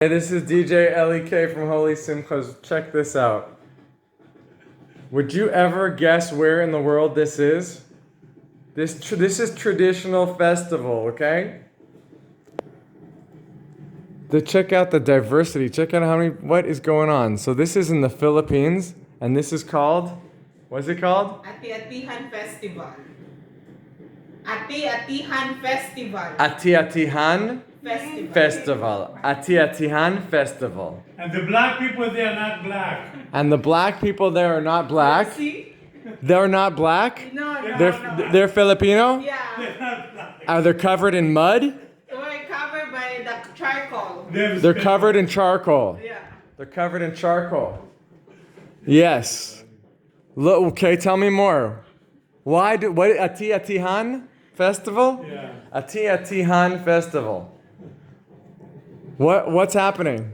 Hey, this is DJ Eli K from Holy Simchas. Check this out. Would you ever guess where in the world this is? This is traditional festival, okay? Check out the diversity. Check out what is going on. So this is in the Philippines, and this is called, what is it called? Ati-Atihan Festival. Ati-Atihan Festival. Ati-Atihan Festival. Ati-Atihan Festival. And the black people, they are not black. And the black people there are not black. See? They're not black? No. They're Filipino? Yeah. They're not black. Are they covered in mud? We're covered by the charcoal. They're covered in charcoal. Yeah. They're covered in charcoal. Yes. Look, okay, tell me more. What Ati-Atihan Festival? Yeah. Ati-Atihan Festival. What's happening?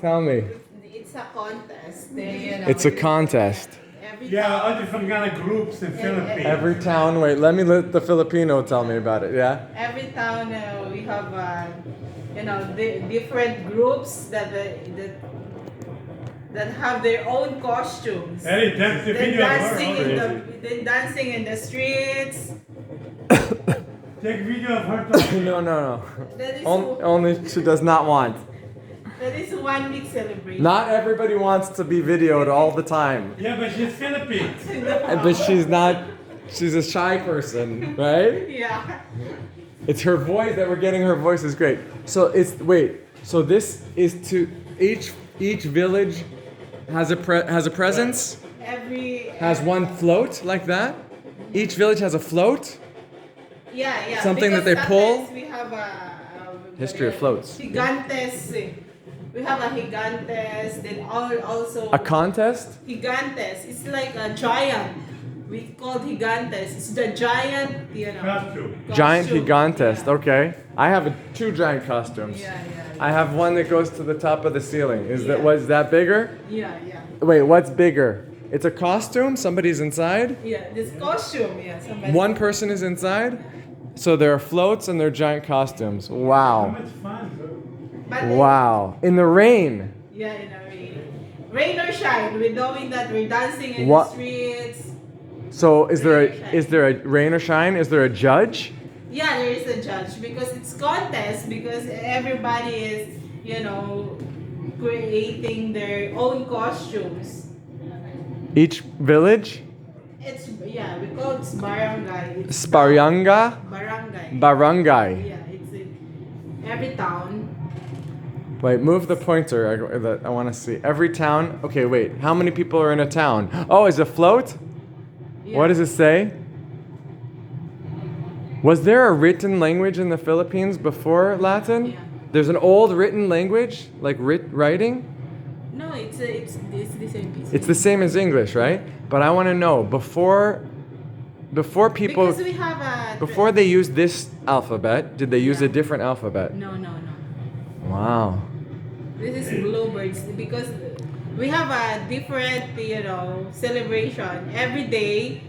Tell me. It's a contest. It's a contest. Every Yeah, all town, different kind of groups in Philippines. Every town, wait, let the Filipino tell me about it, yeah? every town we have different groups that have their own costumes. Hey, that's the Then video of dancing her. then dancing in the streets. Take video of her talking. No. That is Only she does not want. that is 1 week celebration. Not everybody wants to be videoed all the time. Yeah, but she's Philippines. But she's a shy person, right? Yeah. It's her voice that we're getting. Her voice is great. So so this is to each village has a presence, has one float like that. Each village has a float. Yeah. Something that Because they pull? sometimes we have a History of floats. Gigantes. We have a gigantes. Then also A contest? gigantes. It's like a giant. We call it gigantes. It's the giant, Costume. Giant costume. gigantest. Yeah. Okay. I have two giant costumes. Yeah. I have one that goes to the top of the ceiling. Yeah. Was that bigger? Yeah. Wait, what's bigger? It's a costume? Somebody's inside? Yeah, this costume, yeah. Somebody. One person is inside? So there are floats and there are giant costumes. How Wow. much fun. But Wow. In the rain. Yeah, in a rain. Rain or shine, we're knowing that we're dancing in What? the streets. So is there a rain or shine? Is there a judge? Yeah, there is a judge because it's contest because everybody is, creating their own costumes. Each village? We call it barangay. It's Sparyanga? barangay. Barangay. Yeah, it's in every town. Wait, move the pointer. I want to see. Every town. Okay, wait. How many people are in a town? Oh, is it float? Yeah. What does it say? Was there a written language in the Philippines before Latin? Yeah. There's an old written language, like No, writing? it's the same. It's the same as English, right? But I want to know, before people, Because we have a before they used this alphabet, did they use Yeah. a different alphabet? No. Wow. This is bluebirds because we have a different, celebration. Every day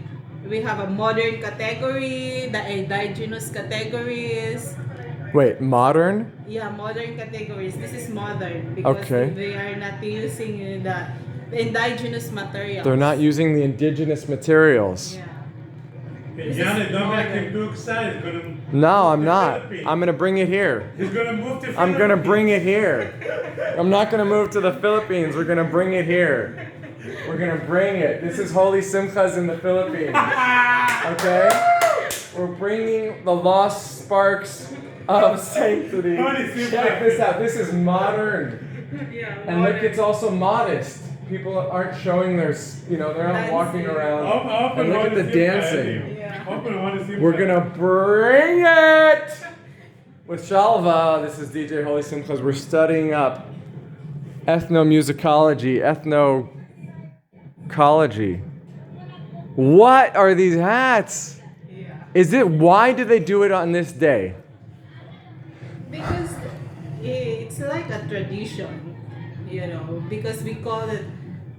we have a modern category, the indigenous categories. Wait, modern? Yeah, modern categories. This is modern because Okay. they are not using the indigenous materials. They're not using the indigenous materials. Yeah. Hey, This Johnny, is don't make modern. him too excited. He's gonna No, I'm move to not. Philippines. I'm gonna bring it here. He's gonna move to I'm gonna Philippines. bring it here. I'm not gonna move to the Philippines. We're gonna bring it here. We're gonna bring it. This is Holy Simchas in the Philippines. Okay? We're bringing the lost sparks of sanctity. Holy Simchas. Check this out. This is modern. Yeah. And look, modern. it's also modest. People aren't showing they're not walking Dancing. around. Open And look at Holy the Simchas, dancing. Eddie. Yeah. Open Holy Simchas. We're gonna bring it with Shalva. This is DJ Holy Simchas. We're studying up ethnomusicology, ethnoecology. What are these hats? Yeah. Why do they do it on this day? Because it's like a tradition, because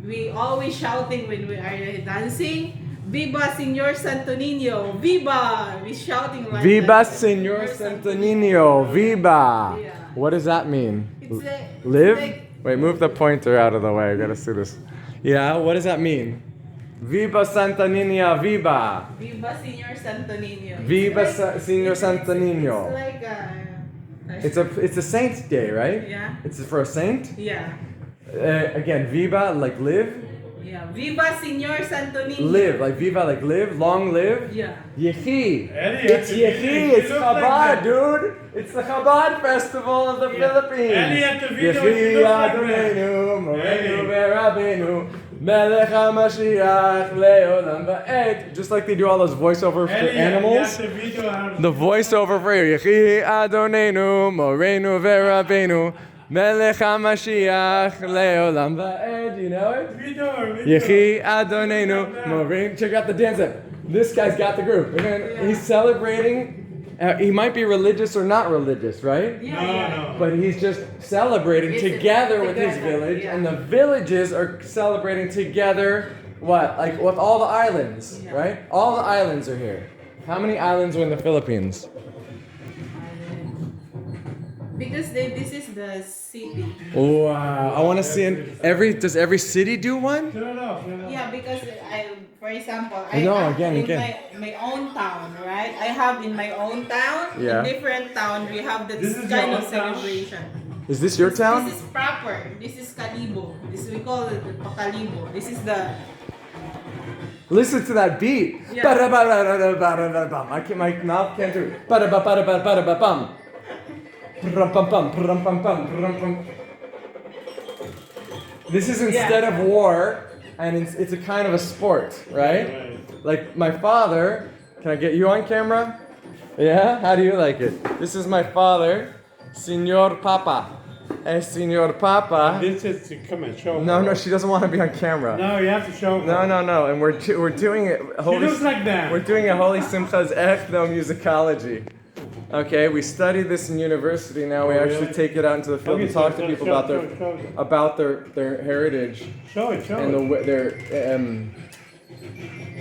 we always shouting when we are dancing. Viva Señor Santo Niño! Viva! We're shouting like Viva that. Señor Santo Niño! Viva! Yeah. What does that mean? Live? like- Wait, move the pointer out of the way. I gotta see this. Yeah, what does that mean? Viva Santa Nina, viva! Viva Senior Santo Niño. Viva It's Senior it's- Santo Niño. It's like It's a saint day, right? Yeah. It's for a saint. Yeah. Again, viva like live, Yeah. Viva Senior Santo Niño. live like viva like live, long live. Yeah. Yehi. Eddie, It's you Yehi. look It's like Chabad, that. dude. It's the Chabad festival of the Philippines. Eddie, at the video, Yehi you look like that. Adonenu, Morenu Eddie. Verabenu, Melech HaMashiach Leolam Va'ed. Just like they do all those voiceovers for Eddie, animals. you have the video out. The voiceover for you. Yehi Adonenu, Morenu Verabenu, Melech HaMashiach Leolam Va'ed. You know it? Video. Yehi Adonenu Morin. Check out the dance step. This guy's got the groove. And then he's celebrating. He might be religious or not religious, right? No. But he's just celebrating It's together with his together, village, yeah. and the villages are celebrating together. What? Like with all the islands, Yeah. right? All the islands are here. How many islands are in the Philippines? Because this is the city. Wow! I want to see Does every city do one? No. Yeah, because for example, I know, have again. my own town, right? I have in my own town, Yeah. in different town, we have this This is kind your of own town? celebration. Is this your town? This is proper. This is Kalibo. This we call it the Pakalibo. This is the Listen to that beat. Yeah. Ba-da-ba-da-da-da-ba-da-da-bum. My mouth can't do it. Ba-da-ba-ba-da-ba-da-ba-bum. Prum-pum-pum, prum-pum-pum, prum-pum. This is instead of war, and it's a kind of a sport, right? Like my father, can I get you on camera? Yeah? How do you like it? This is my father, Senor Papa. Hey, Senor Papa. This is to come and show. No, she doesn't want to be on camera. No, you have to show. No, and we're doing it. She looks like that. We're doing a Holy Simcha's ethnomusicology. Okay, we studied this in university. Now we Oh, actually really? take it out into the field Okay, and talk to show- people show- about their show them. about their heritage Show it. and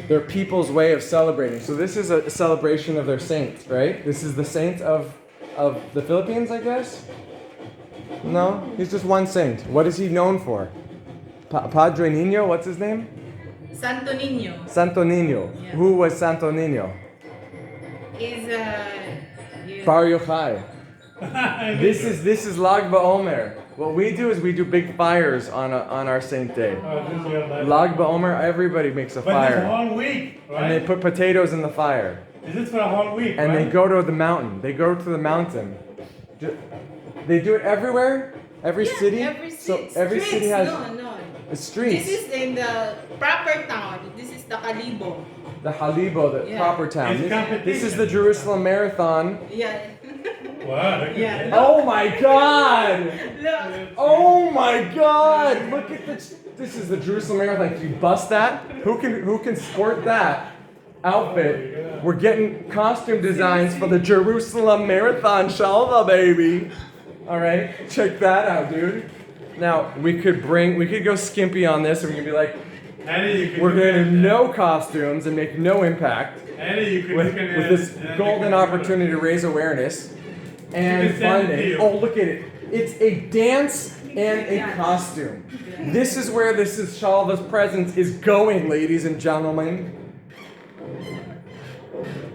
their people's way of celebrating. So this is a celebration of their saint, right? This is the saint of the Philippines, I guess. No, he's just one saint. What is he known for? Padre Nino. What's his name? Santo Niño. Santo Nino. Yeah. Who was Santo Nino? Is Bar Yochai. This is Lag BaOmer. What we do is we do big fires on our Saint Day. Lag BaOmer, everybody makes a But it's a fire, whole week, right? and they put potatoes in the fire, Is this for a whole week? and right? they go to the mountain. They go to the mountain. They do it everywhere. Every city. So every streets, city has no. streets. This is in the proper town. This is the Kalibo. The Halibo, the Yeah. proper town. It's This is competition. the Jerusalem Marathon. Yeah. Wow, look at Yeah. that. Oh my God! Look. Oh my God! Look at this. This is the Jerusalem Marathon. Can you bust that? Who can sport that outfit? We're getting costume designs for the Jerusalem Marathon Shalva, baby. All right, check that out, dude. Now we could go skimpy on this, and we could be like, Eddie, you can we're look going to at no costumes and make no impact that. Eddie, you can with look at this that. golden opportunity to raise awareness and can send it to funding. you. Oh, look at it. It's a dance and a costume. This is where this is Shalva's presence is going, ladies and gentlemen.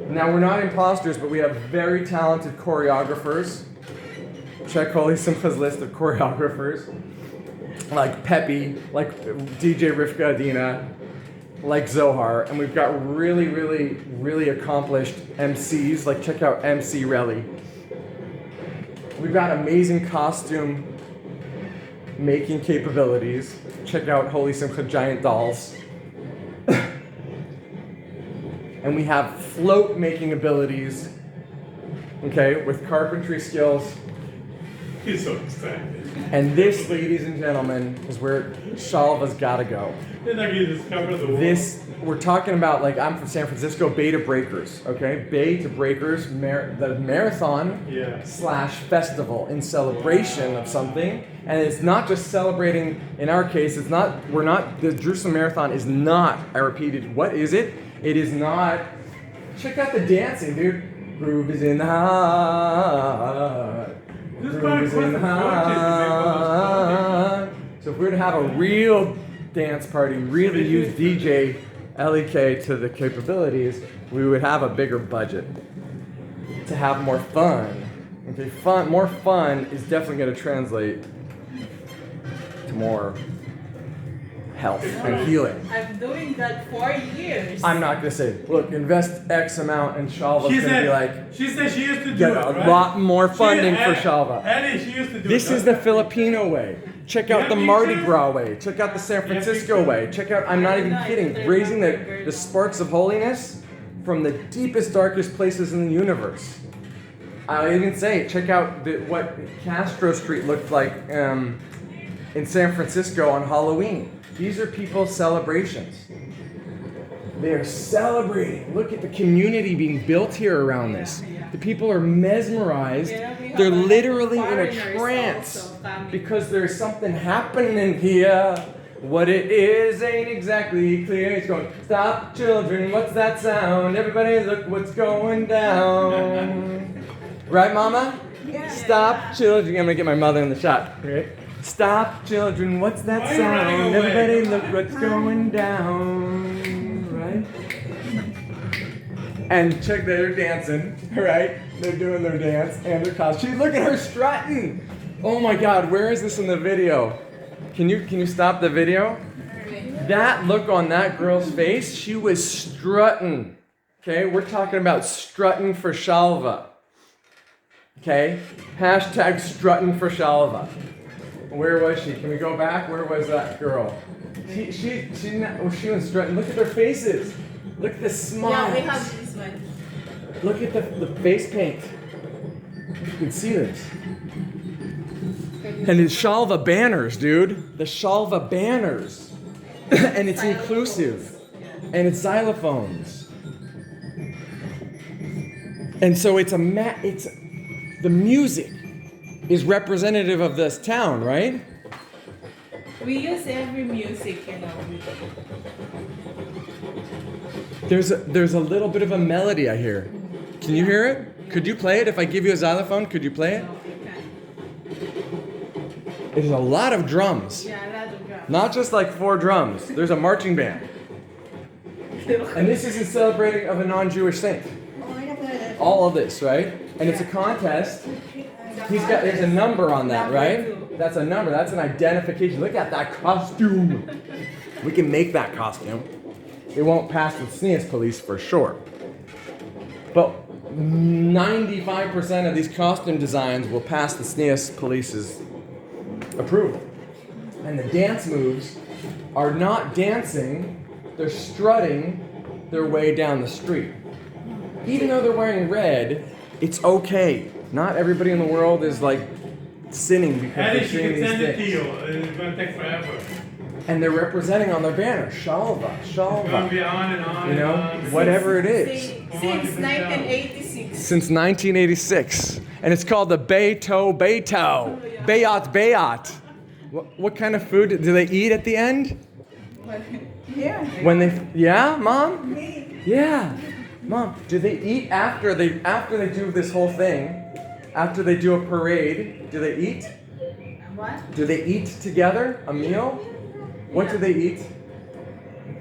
Now, we're not imposters, but we have very talented choreographers. Check Holy Simcha's list of choreographers. Like Peppy, like DJ Rivka Adina, like Zohar, and we've got really, really, really accomplished MCs. Like check out MC Relly. We've got amazing costume making capabilities. Check out Holy Simcha Giant Dolls. And we have float making abilities. Okay, with carpentry skills. He's so excited. And this, ladies and gentlemen, is where Shalva's gotta go. It's like you discovered the world. This, we're talking about, like, I'm from San Francisco, Bay to Breakers, okay? Bay to Breakers, the marathon Yeah. / festival in celebration of something. And it's not just celebrating, in our case, the Jerusalem Marathon is not, I repeated, what is it? It is not, check out the dancing, dude. Groove is in the heart. This part costs a fortune to make all those. So if we were to have a real dance party, really use DJ Eli K to the capabilities, we would have a bigger budget to have more fun. Okay, more fun is definitely going to translate to more health and healing. I'm doing that for years. I'm not going to say, look, invest X amount and Shalva's going to be like, she said she used to do get it, a right? lot more funding for Shalva. Ellie, she used to do This it. is the Filipino way. Check out the Mardi Gras way. Check out the San Francisco way. Check out, I'm not even kidding, raising the sparks of holiness from the deepest, darkest places in the universe. I'll even say, check out what Castro Street looked like in San Francisco on Halloween. These are people's celebrations. They are celebrating. Look at the community being built here around this. The people are mesmerized. They're literally in a trance because there's something happening here. What it is ain't exactly clear. He's going, stop children, what's that sound? Everybody look what's going down. Right, Mama? Stop children. I'm gonna get my mother in the shot. Right? Stop children, what's that sound? Everybody look what's going down. Right? And check, they're dancing, right? They're doing their dance and their costume. Look at her strutting. Oh my God, where is this in the video? Can you stop the video? That look on that girl's face, she was strutting. Okay, we're talking about strutting for Shalva. Okay, hashtag strutting for Shalva. Where was she? Can we go back? Where was that girl? She was strutting. Look at their faces. Look at the smiles. Yeah, we have this one. Look at the face paint. You can see this. And it's Shalva banners, dude. The Shalva banners. And it's inclusive. And it's xylophones. And so it's the music is representative of this town, right? We use every music, you know. There's a little bit of a melody I hear. Can you hear it? Could you play it? If I give you a xylophone, could you play it? No, we can't. There's a lot of drums. Yeah, a lot of drums. Not just like 4 drums. There's a marching band. And this is in celebrating of a non-Jewish saint. All of this, right? And it's a contest. There's a number on that, right? That's a number. That's an identification. Look at that costume. We can make that costume. It won't pass the SNES police for sure. But 95% of these costume designs will pass the SNES police's approval. And the dance moves are not dancing, they're strutting their way down the street. Even though they're wearing red, it's okay. Not everybody in the world is like sinning because Ellie, they're she seeing can these send it to things. you. It's going to take forever. And they're representing on their banner, Shalva, It's going to be Shalva. on and on You know, and on. whatever it is. Since 1986. Since 1986. And it's called the Beto Beto. Bayat Bayat. What kind of food do they eat at the end? Yeah. When yeah, Mom? Yeah. Mom, do they eat after they do this whole thing? After they do a parade, do they eat? What? Do they eat together? A meal? What do they eat?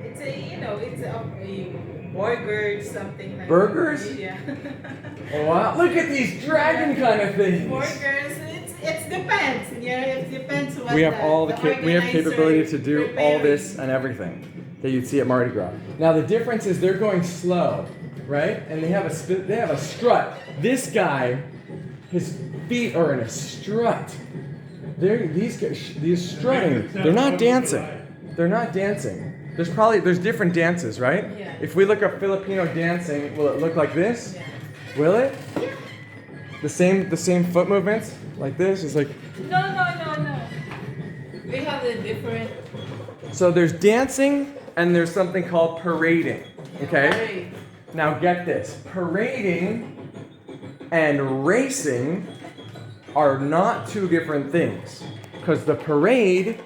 It's a burger, something like Burgers? that. Yeah. Oh, wow. Look at these dragon kind of things. Burgers, it depends. Yeah, it depends what We have all the we have capability to organizer do all preparing. this and everything that you'd see at Mardi Gras. Now the difference is they're going slow, right? And they have a strut. This guy, his feet are in a strut. These strutting. They're not dancing. They're not dancing. There's different dances, right? Yeah. If we look up Filipino dancing, will it look like this? Yeah. Will it? The same foot movements like this? It's like No. We have a different. so there's dancing and there's something called parading. Okay? Parade. Now get this. Parading and racing are not two different things. Because the parade,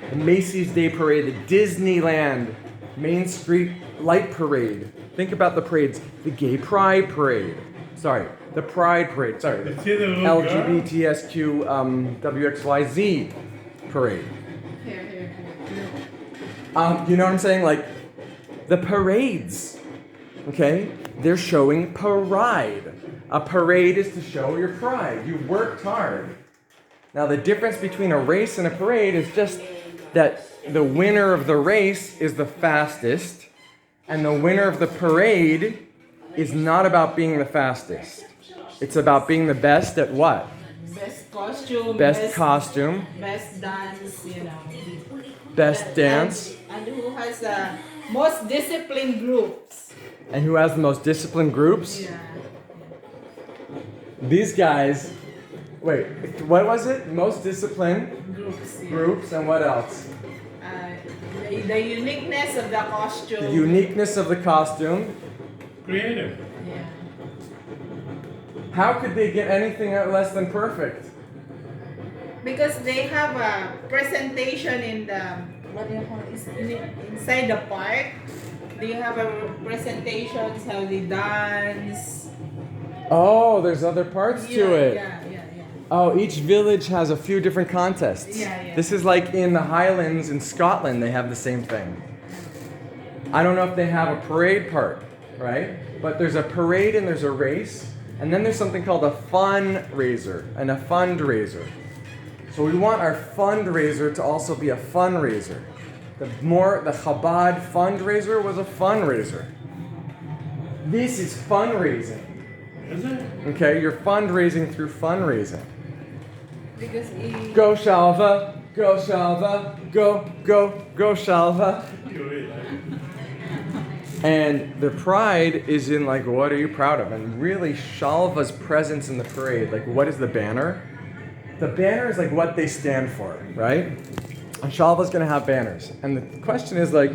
the Macy's Day Parade, the Disneyland Main Street Light Parade. Think about the parades. The Gay Pride Parade. Sorry. the Pride Parade. Sorry, the See the little girl? LGBTSQ WXYZ parade. Here. You know what I'm saying? Like the parades. Okay, they're showing pride. A parade is to show your pride. You worked hard. Now the difference between a race and a parade is just that the winner of the race is the fastest, and the winner of the parade is not about being the fastest. It's about being the best at what? Best costume. Best costume. Best dance, you know. Best dance. And who has the most disciplined groups. And who has the most disciplined groups? Yeah. These guys, wait, what was it? Most disciplined Groups. Yeah. groups, and what else? The uniqueness of the costume. The uniqueness of the costume. Creative. Yeah. How could they get anything less than perfect? Because they have a presentation in the what do you call it? Inside the park. They have a presentations how they dance. Oh, there's other parts to it. Yeah. Oh, each village has a few different contests. Yeah. This is like in the Highlands in Scotland, they have the same thing. I don't know if they have a parade part, right? But there's a parade and there's a race. And then there's something called a fundraiser and a fundraiser. So we want our fundraiser to also be a fundraiser. The Chabad fundraiser was a fundraiser. This is fundraising. Is it? Okay, you're fundraising through fundraising. Because Go Shalva, go Shalva, go Shalva. And the pride is in like, what are you proud of? And really Shalva's presence in the parade, like what is the banner? The banner is like what they stand for, right? And Shalva's gonna have banners. And the question is like,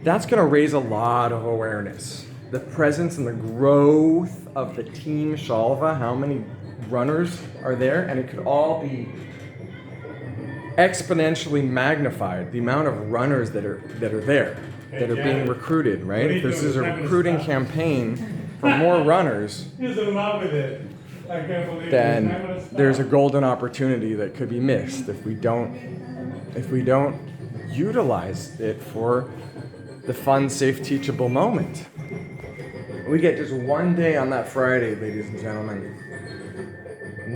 that's gonna raise a lot of awareness. The presence and the growth of the team Shalva, how many runners are there? And it could all be exponentially magnified, the amount of runners that are there, that are being recruited, right? If this is a recruiting campaign for more runners, He's in love with it. I can't believe then there's a golden opportunity that could be missed if we don't utilize it for the fun, safe, teachable moment. We get just one day on that Friday, ladies and gentlemen.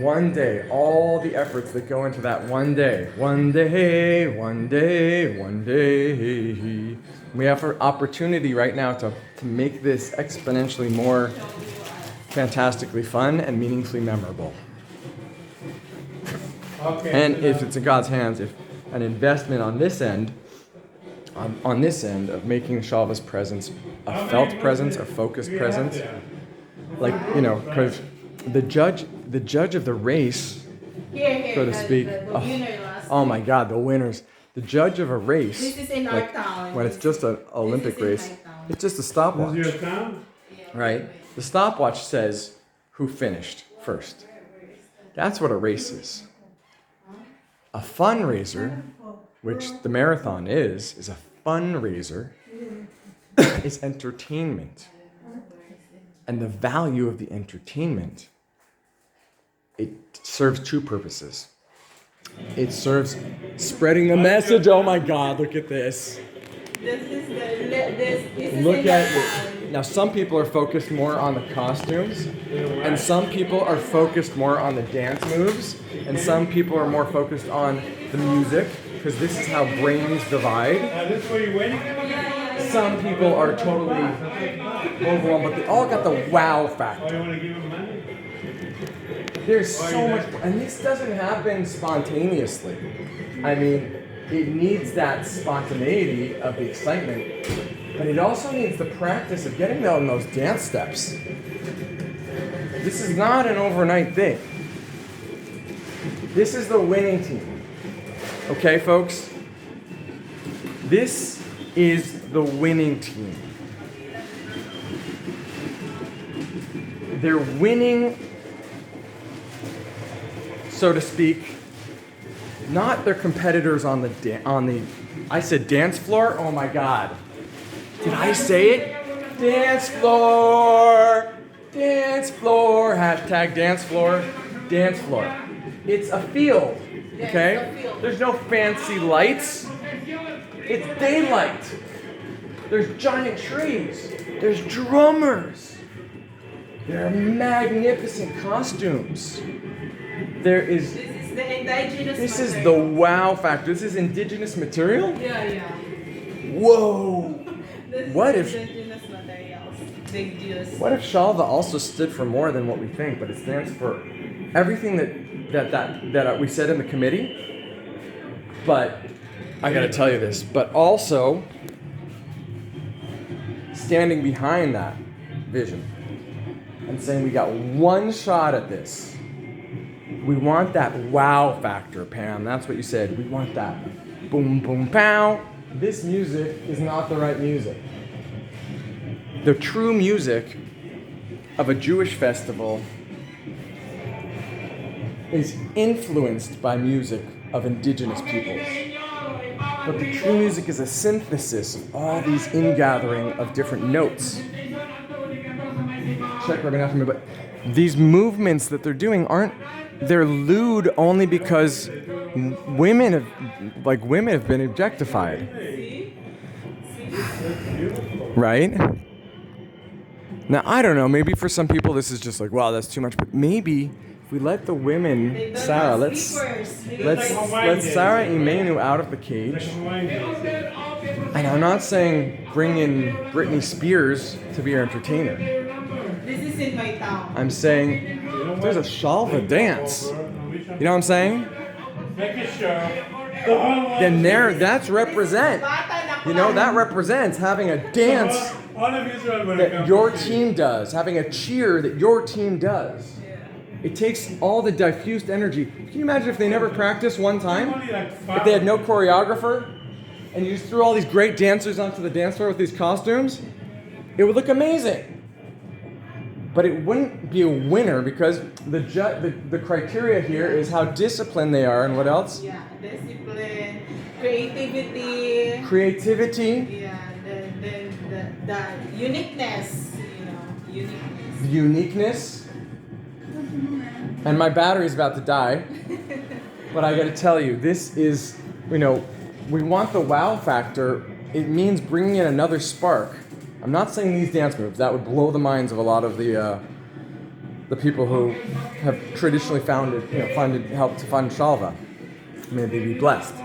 One day, all the efforts that go into that one day. One day. We have an opportunity right now to make this exponentially more fantastically fun and meaningfully memorable. Okay, And if it's in God's hands, if an investment on this end, of making Shalva's presence a felt presence, a focused presence, like, you know, because the judge of the race, so to speak, oh my God, the winners, the judge of a race, This is in like, our town. when it's just an Olympic This is in race, my town. it's just a Is stopwatch, your town? right? The stopwatch says who finished first. That's what a race is. A fundraiser, which the marathon is a fundraiser, is entertainment. And the value of the entertainment, it serves two purposes. It serves spreading the message. Oh my God, look at this. This is Look in at our it. town. Now, some people are focused more on the costumes, and some people are focused more on the dance moves, and some people are more focused on the music, because this is how brains divide. This where you waiting? Some people are totally overwhelmed, but they all got the wow Oh, factor. you want to give him money? There's so much, and this doesn't happen spontaneously. I mean, it needs that spontaneity of the excitement, but it also needs the practice of getting on those dance steps. This is not an overnight thing. This is the winning team. Okay, folks? This is the winning team. They're winning, so to speak, not their competitors on the I said dance floor? Oh my God. Did I say it? Dance floor! Dance floor, hashtag dance floor, dance floor. It's a field, okay? it's a field. There's no fancy lights. It's daylight. There's giant trees. There's drummers. There are magnificent costumes. There is. This is the indigenous This is the material. wow factor. This is indigenous material? Yeah. Whoa! This is What the if- indigenous materials they use. What if Shalva also stood for more than what we think, but it stands for everything that we said in the committee? But I gotta tell you this, but also standing behind that vision and saying we got one shot at this. We want that wow factor, Pam. That's what you said. We want that boom, boom, pow. This music is not the right music. The true music of a Jewish festival is influenced by music of indigenous peoples. But the true music is a synthesis of all these ingathering of different notes. Check right after me, but these movements that they're doing they're lewd only because women have been objectified. Right? Now, I don't know, maybe for some people this is just like, wow, that's too much, but maybe if we let the women, Sarah, let's Sarah Imenu out of the cage. And I'm not saying bring in Britney Spears to be our entertainer. This is in my town. I'm saying there's a Shalva dance. You know what I'm saying? Then that's represent. You know, that represents having a dance that your team does, having a cheer that your team does. It takes all the diffused energy. Can you imagine if they never practiced one time? If they had no choreographer and you just threw all these great dancers onto the dance floor with these costumes? It would look amazing. But it wouldn't be a winner because the criteria here is how disciplined they are and what else? Yeah, discipline, creativity. Creativity. Yeah, the uniqueness, uniqueness. Uniqueness. And my battery's about to die. But I gotta tell you, this is, we want the wow factor. It means bringing in another spark. I'm not saying these dance moves. That would blow the minds of a lot of the people who have traditionally helped to fund Shalva. May they be blessed.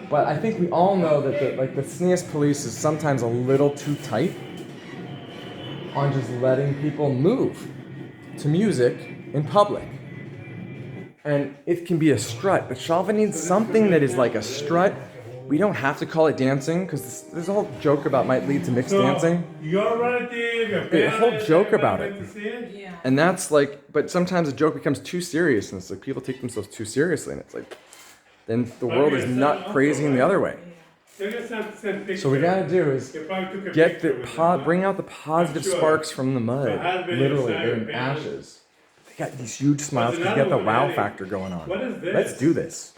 But I think we all know that the SNEAS police is sometimes a little too tight on just letting people move to music in public. And it can be a strut, but Shalva needs something that is like a strut. We don't have to call it dancing, because there's a whole joke about might lead to mixed dancing. Your relative, A whole joke about it. Yeah. And that's but sometimes a joke becomes too serious, and it's like people take themselves too seriously, and it's like, then the world is not crazying the other way. So what we gotta do is bring out the positive sparks from the mud, literally, they're in ashes. They got these huge smiles because they got the wow factor going on. Let's do this.